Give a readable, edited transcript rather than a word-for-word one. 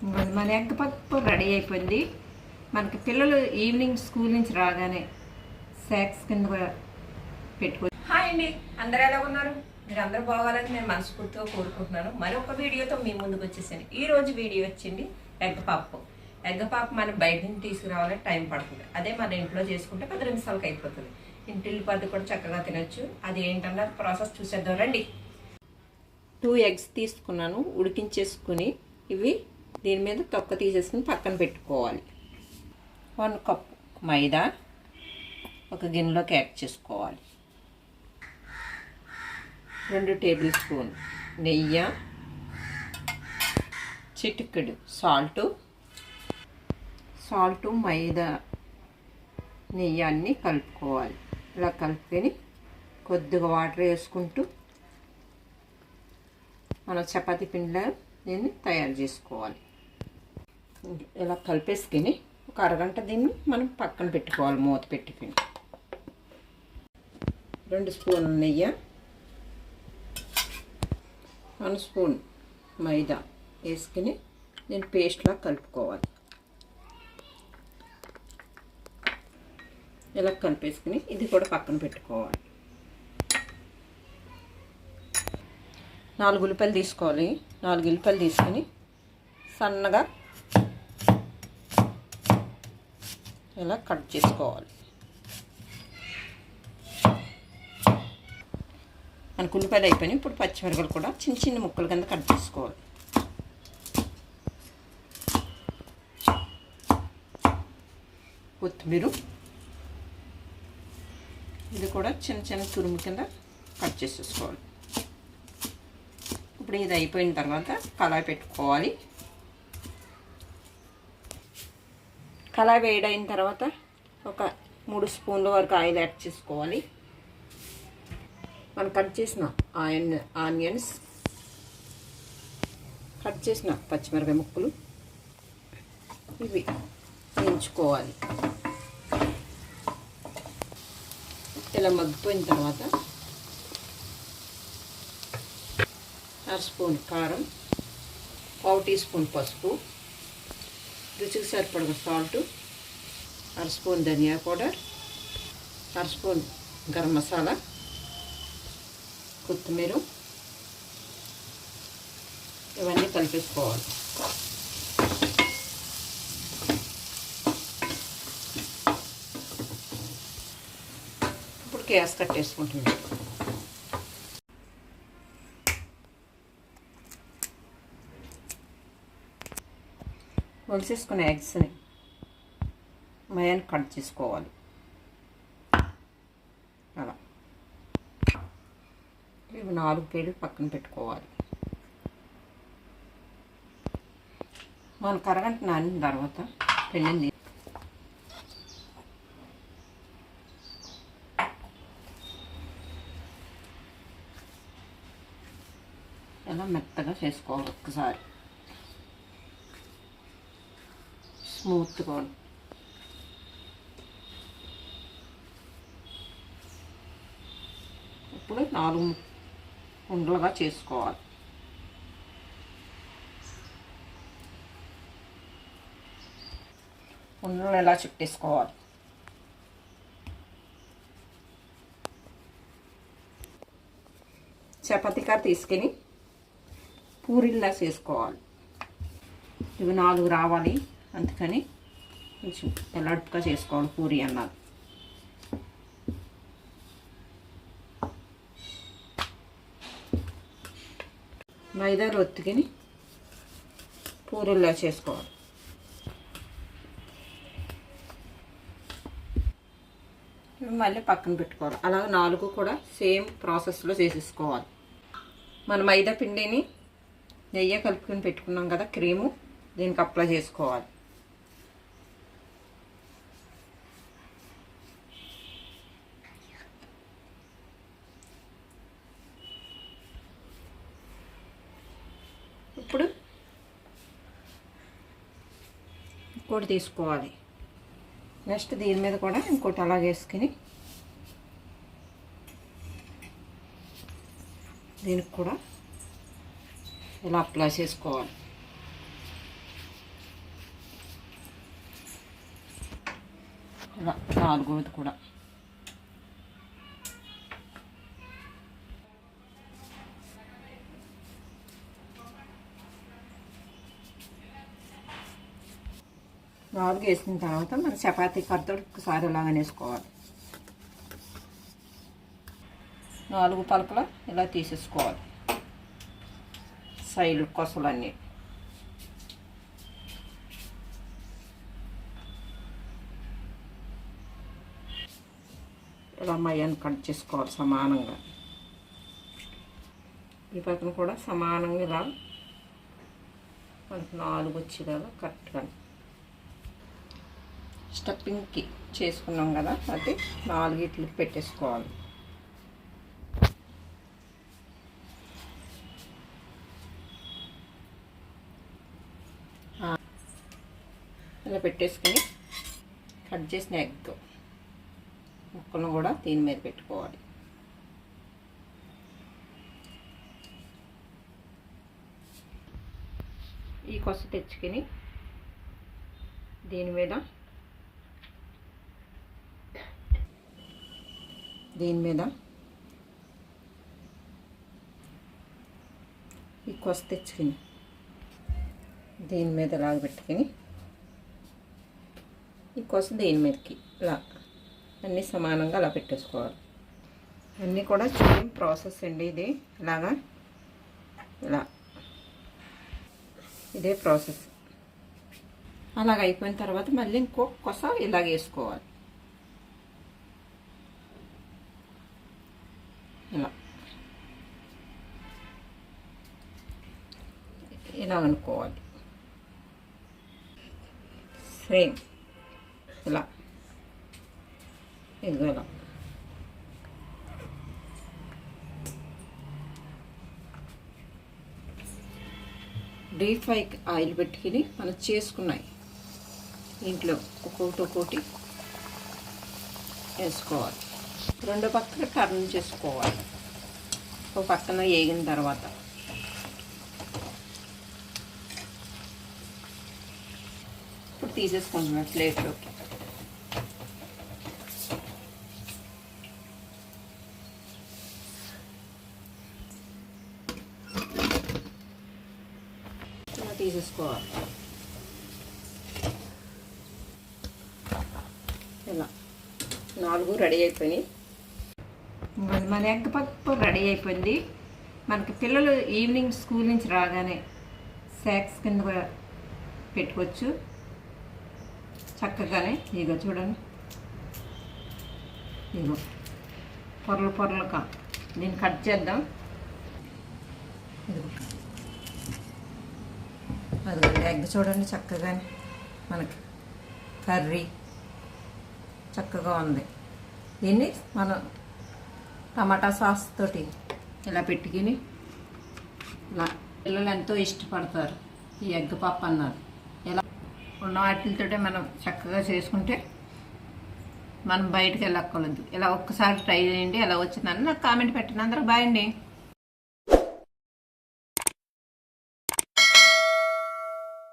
మన ఎగ్ పప్పు రెడీ అయిపోయింది. మనకి పిల్లలు ఈవినింగ్ స్కూల్ నుంచి రాగానే స్నాక్స్ కింద కూడా పెట్టుకోవచ్చు. హాయ్ అండి, అందరూ ఎలా ఉన్నారు? మీరు అందరూ బాగాలని నేను మనస్ఫూర్తిగా కోరుకుంటున్నాను. మరొక వీడియోతో మీ ముందుకు వచ్చేసాను. ఈరోజు వీడియో వచ్చింది ఎగ్ పప్పు. ఎగ్ పప్పు మనం బయట నుంచి తీసుకురావాలంటే టైం పడుతుంది. అదే మన ఇంట్లో చేసుకుంటే 10 నిమిషాలకు అయిపోతుంది. ఇంటిల్లి పద్దు కూడా చక్కగా తినొచ్చు. అది ఏంటన్నది ప్రాసెస్ చూసేద్దాం రండి. 2 eggs తీసుకున్నాను, ఉడికించేసుకుని ఇవి దీని మీద తొక్క తీసేసుకుని పక్కన పెట్టుకోవాలి. 1 కప్ మైదా ఒక గిన్నెలోకి యాడ్ చేసుకోవాలి. 2 టేబుల్ స్పూన్ నెయ్యి, చిటికెడు సాల్టు, మైదా, నెయ్యి అన్నీ కలుపుకోవాలి. ఇలా కలుపుకొని కొద్దిగా వాటర్ వేసుకుంటూ మన చపాతీ పిండిలో దీన్ని తయారు చేసుకోవాలి. ఇలా కలిపేసుకుని ఒక అరగంట దీన్ని మనం పక్కన పెట్టుకోవాలి మూత పెట్టుకుని. 2 స్పూన్ల నెయ్యి, 1 స్పూన్ మైదా వేసుకుని దీన్ని పేస్ట్లా కలుపుకోవాలి. ఇలా కలిపేసుకుని ఇది కూడా పక్కన పెట్టుకోవాలి. 4 ఉల్లిపాయలు తీసుకోవాలి. 4 ఉల్లిపాయలు తీసుకుని సన్నగా ఇలా కట్ చేసుకోవాలి. మనకు ఉల్లిపాయలు అయిపోయినాయి. ఇప్పుడు పచ్చిమిరపకాయలు కూడా చిన్న చిన్న ముక్కల కింద కట్ చేసుకోవాలి. కొత్తిమీర ఇది కూడా చిన్న చిన్న తురుము కింద కట్ చేసేసుకోవాలి. ఇప్పుడు ఇది అయిపోయిన తర్వాత కళాయి పెట్టుకోవాలి. కళాయి వేడైన తర్వాత ఒక 3 స్పూన్ల వరకు ఆయిల్ యాడ్ చేసుకోవాలి. మనం కట్ చేసిన ఆనియన్స్, కట్ చేసిన పచ్చిమిరపకాయ ముక్కలు ఇవి వేయించుకోవాలి. ఇలా మగ్గిపోయిన తర్వాత 1/2 స్పూన్ కారం, 1/4 టీ స్పూన్ పసుపు, రుచికి సరిపడిన సాల్ట్, 1/2 స్పూన్ ధనియా పౌడర్, 1/2 స్పూన్ గరం మసాలా, కొత్తిమీర ఇవన్నీ కలిపేసుకోవాలి. ఇప్పుడు గ్యాస్ కట్టేసుకుంటున్నాం. ఒలిసేసుకునే ఎగ్స్ని మయాన్ని కట్ చేసుకోవాలి. అలా ఇవి 4 పేర్లు పక్కన పెట్టుకోవాలి. మనకు అరగంట నానిన తర్వాత పిండిని ఇలా మెత్తగా చేసుకోవాలి. ఒక్కసారి స్మూత్గా ఇప్పుడు 4 ఉండలుగా చేసుకోవాలి. ఉండలు ఎలా చుట్టేసుకోవాలి. చపాతీ కర్ర తీసుకొని పూరీలా చేసుకోవాలి. ఇవి 4 రావాలి, అందుకని కొంచెం ఎలాడుపుగా చేసుకోవాలి పూరీ అన్నది. మైదాలు ఒత్తుకుని పూరీలా చేసుకోవాలి. మళ్ళీ పక్కన పెట్టుకోవాలి. అలాగే 4 కూడా సేమ్ ప్రాసెస్లో చేసేసుకోవాలి. మన మైదా పిండిని నెయ్యి కలుపుకొని పెట్టుకున్నాం కదా, క్రీము దీనికి అప్లై చేసుకోవాలి. ఇప్పుడు ఇంకోటి తీసుకోవాలి. నెక్స్ట్ దీని మీద కూడా ఇంకోటి అలాగే వేసుకుని దీనికి కూడా ఇలా అప్లై చేసుకోవాలి. ఇలా నాలుగోది కూడా నాలుగు వేసిన తర్వాత మన చపాతీ కర్రతో ఒకసారి ఇలాగ వేసుకోవాలి. 4 పలకలు ఇలా తీసేసుకోవాలి సైడ్ కొసలన్నీ. ఇలా మయ్యాన్ని కట్ చేసుకోవాలి సమానంగా. ఈ పక్కన కూడా సమానంగా ఇలా మనకు 4 వచ్చేలాగా కరెక్ట్గా స్టఫింగ్కి చేసుకున్నాం కదా, అది 4 ఇట్లు పెట్టేసుకోవాలి. ఇలా పెట్టేసుకుని కట్ చేసిన ఎగ్ ముక్కలను కూడా దీని మీద పెట్టుకోవాలి. ఈ కొస తెచ్చుకొని దీని మీద ఈ కొస తెచ్చుకొని దీని మీద లాగా పెట్టుకొని ఈ కొస దీని మీదకి ఇలా అన్నీ సమానంగా అలా పెట్టేసుకోవాలి. అన్నీ కూడా సేమ్ ప్రాసెస్ అండి. ఇది ఇలాగా ఇలా ఇదే ప్రాసెస్. అలాగ అయిపోయిన తర్వాత మళ్ళీ ఇంకో కొస ఇలాగ వేసుకోవాలి. ఇలా అనుకోవాలి. సేమ్ ఇలా ఇదిగో ఇలా డీప్ ఫ్రైకి ఆయిల్ పెట్టుకుని మనం చేసుకున్నాయి ఇంట్లో ఒక్కొక్కటి వేసుకోవాలి. రెండో పక్కన టర్న్ చేసుకోవాలి. ఒక పక్కన వేగిన తర్వాత ఇప్పుడు తీసేసుకుంటున్నాం ప్లేట్లోకి. ఇలా తీసేసుకోవాలి. ఇలా 4 రెడీ అయిపోయినాయి. మన ఎగ్ పప్పు రెడీ అయిపోయింది. మనకి పిల్లలు ఈవినింగ్ స్కూల్ నుంచి రాగానే స్నాక్స్ కింద కూడా పెట్టుకోవచ్చు చక్కగానే. ఇగో చూడండి, ఇగో పొరలు పొరలుగా దీన్ని కట్ చేద్దాం. ఇదిగో అది ఎగ్ చూడండి చక్కగానే మనకి కర్రీ చక్కగా ఉంది. దీన్ని మనం టమాటా సాస్ తోటి ఇలా పెట్టుకుని ఇలా పిల్లలు ఎంతో ఇష్టపడతారు ఈ ఎగ్ పప్పు అన్నారు. ఇలా ఉన్న వాటితోటే మనం చక్కగా చేసుకుంటే మనం బయటకు వెళ్ళక్కర్లేదు. ఇలా ఒక్కసారి ట్రై చేయండి. ఎలా వచ్చిందని నాకు కామెంట్ పెట్టండి. అందరూ బాయ్ అండి.